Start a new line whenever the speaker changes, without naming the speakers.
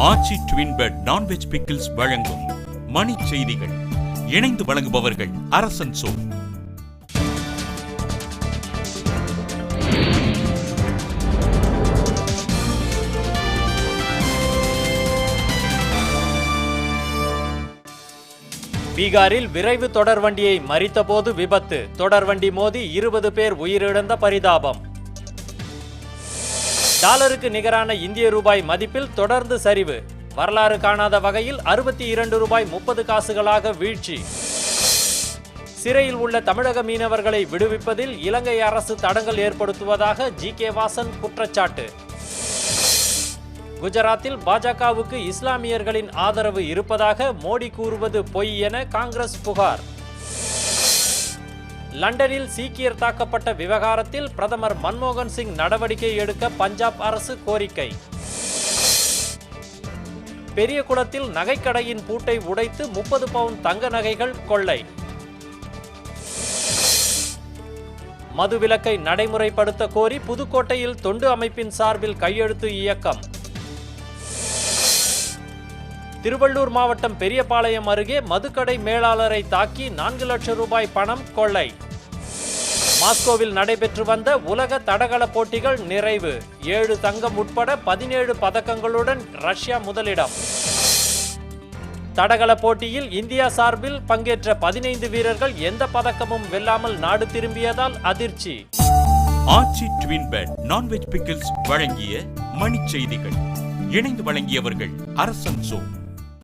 ஆச்சி twin bed non veg pickles வழங்கும் மணி செய்திகள். இணைந்து வழங்குபவர்கள் அரசன் சோ.
பீகாரில் விரைவு தொடர்வண்டியை மறித்தபோது விபத்து, தொடர்வண்டி மோதி 20 பேர் உயிரிழந்த பரிதாபம். டாலருக்கு நிகரான இந்திய ரூபாய் மதிப்பில் தொடர்ந்து சரிவு, வரலாறு காணாத வகையில் 62 ரூபாய் 30 காசுகளாக வீழ்ச்சி. சிறையில் உள்ள தமிழக மீனவர்களை விடுவிப்பதில் இலங்கை அரசு தடங்கல் ஏற்படுத்துவதாக ஜி.கே. வாசன் குற்றச்சாட்டு. குஜராத்தில் பாஜகவுக்கு இஸ்லாமியர்களின் ஆதரவு இருப்பதாக மோடி கூறுவது பொய் என காங்கிரஸ் புகார். லண்டனில் சீக்கியர் தாக்கப்பட்ட விவகாரத்தில் பிரதமர் மன்மோகன் சிங் நடவடிக்கை எடுக்க பஞ்சாப் அரசு கோரிக்கை. பெரியகுளத்தில் நகைக்கடையின் பூட்டை உடைத்து 30 பவுன் தங்க நகைகள் கொள்ளை. மதுவிலக்கை நடைமுறைப்படுத்த கோரி புதுக்கோட்டையில் தொண்டு அமைப்பின் சார்பில் கையெழுத்து இயக்கம். திருவள்ளூர் மாவட்டம் பெரியபாளையம் அருகே மதுக்கடை மேலாளரை தாக்கி 4 லட்சம் ரூபாய் பணம் கொள்ளை. மாஸ்கோவில் நடைபெற்று வந்த உலக தடகள போட்டிகள் நிறைவு, 7 தங்கம் உட்பட 17 பதக்கங்களுடன் ரஷ்யா முதலிடம். தடகள போட்டியில் இந்தியா சார்பில் பங்கேற்ற 15 வீரர்கள் எந்த பதக்கமும் வெல்லாமல் நாடு திரும்பியதால் அதிர்ச்சி.
ஆச்சி ட்வின் பெட் நான்வெஜ் பிக்கிள்ஸ் வழங்கிய மணி செய்திகள். இணைந்து வழங்கியவர்கள் அரசன் சோ.